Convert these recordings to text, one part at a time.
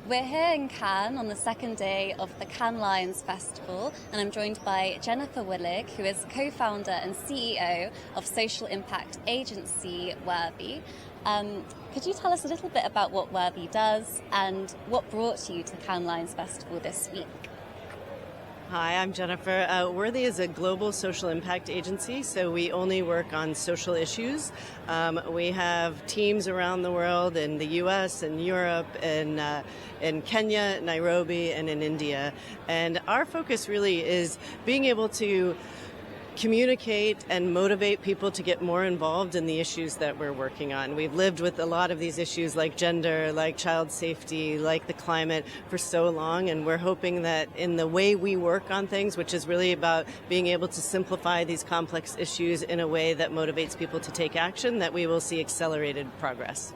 We're here in Cannes on the second day of the Cannes Lions Festival, and I'm joined by Jenifer Willig, who is co-founder and CEO of social impact agency WRTHY. Could you tell us a little bit about what WRTHY does and what brought you to Cannes Lions Festival this week? Hi, I'm Jenifer. WRTHY is a global social impact agency, so we only work on social issues. We have teams around the world in the US and Europe and in Kenya, Nairobi, and in India. And our focus really is being able to communicate and motivate people to get more involved in the issues that we're working on. We've lived with a lot of these issues like gender, like child safety, like the climate for so long, and we're hoping that in the way we work on things, which is really about being able to simplify these complex issues in a way that motivates people to take action, that we will see accelerated progress.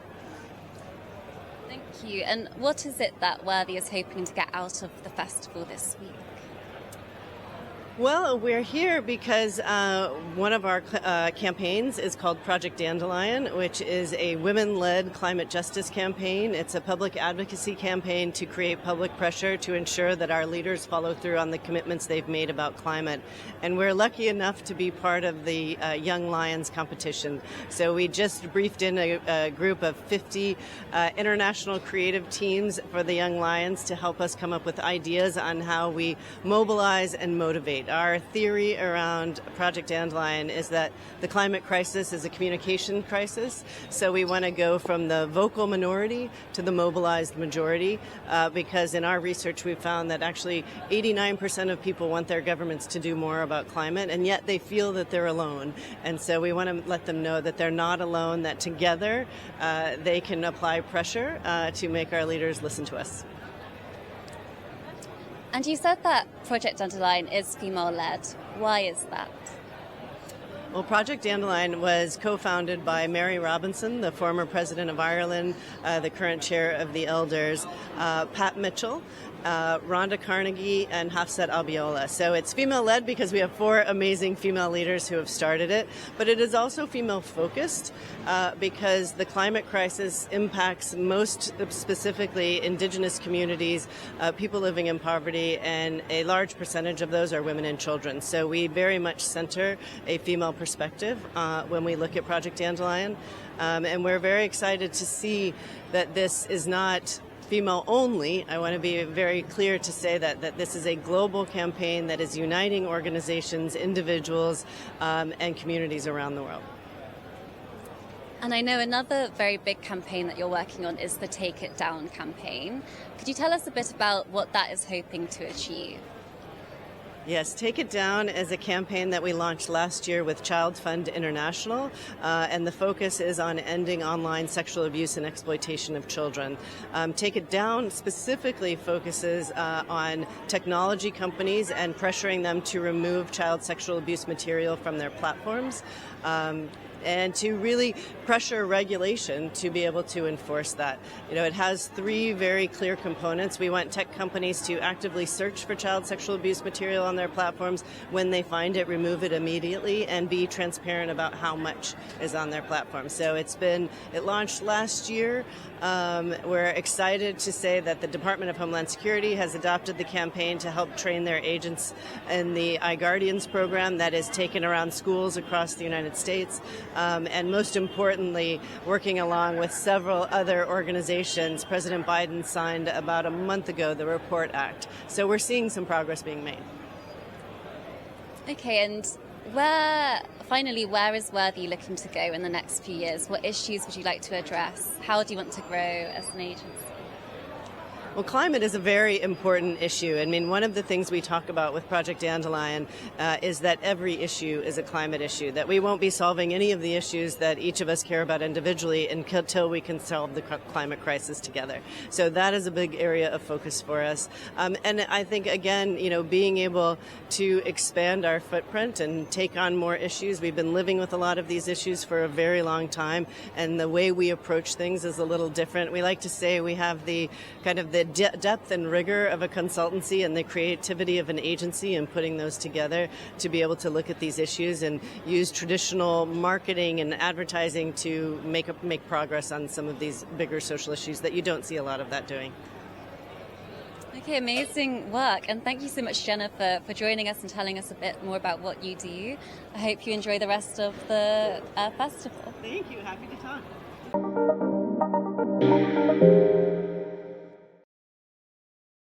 Thank you. And what is it that WRTHY is hoping to get out of the festival this week? Well, we're here because one of our campaigns is called Project Dandelion, which is a women-led climate justice campaign. It's a public advocacy campaign to create public pressure to ensure that our leaders follow through on the commitments they've made about climate. And we're lucky enough to be part of the Young Lions competition. So we just briefed in a group of 50 international creative teams for the Young Lions to help us come up with ideas on how we mobilize and motivate. Our theory around Project Dandelion is that the climate crisis is a communication crisis, so we want to go from the vocal minority to the mobilized majority, because in our research we found that actually 89% of people want their governments to do more about climate, and yet they feel that they're alone. And so we want to let them know that they're not alone, that together they can apply pressure to make our leaders listen to us. And you said that Project Dandelion is female-led. Why is that? Well, Project Dandelion was co-founded by Mary Robinson, the former president of Ireland, the current chair of the Elders, Pat Mitchell, Rhonda Carnegie, and Hafsat Abiola. So it's female-led because we have 4 amazing female leaders who have started it, but it is also female-focused because the climate crisis impacts most specifically indigenous communities, people living in poverty, and a large percentage of those are women and children. So we very much center a female perspective when we look at Project Dandelion, and we're very excited to see that this is not female only. I want to be very clear to say that this is a global campaign that is uniting organizations, individuals, and communities around the world. And I know another very big campaign that you're working on is the Take It Down campaign. Could you tell us a bit about what that is hoping to achieve? Yes, Take It Down is a campaign that we launched last year with Child Fund International, and the focus is on ending online sexual abuse and exploitation of children. Take It Down specifically focuses on technology companies and pressuring them to remove child sexual abuse material from their platforms. And to really pressure regulation to be able to enforce that. You know, it has 3 very clear components. We want tech companies to actively search for child sexual abuse material on their platforms. When they find it, remove it immediately and be transparent about how much is on their platform. So it launched last year. We're excited to say that the Department of Homeland Security has adopted the campaign to help train their agents in the iGuardians program that is taken around schools across the United States. And most importantly, working along with several other organizations. President Biden signed about a month ago the Report Act. So we're seeing some progress being made. Okay, and where is WRTHY looking to go in the next few years? What issues would you like to address? How do you want to grow as an agency? Well, climate is a very important issue. I mean, one of the things we talk about with Project Dandelion is that every issue is a climate issue, that we won't be solving any of the issues that each of us care about individually until we can solve the climate crisis together. So that is a big area of focus for us. And I think, again, being able to expand our footprint and take on more issues. We've been living with a lot of these issues for a very long time, and the way we approach things is a little different. We like to say we have the kind of the depth and rigor of a consultancy and the creativity of an agency, and putting those together to be able to look at these issues and use traditional marketing and advertising to make progress on some of these bigger social issues that you don't see a lot of that doing. Okay, amazing work. And thank you so much, Jennifer, for joining us and telling us a bit more about what you do. I hope you enjoy the rest of the festival. Thank you. Happy to talk.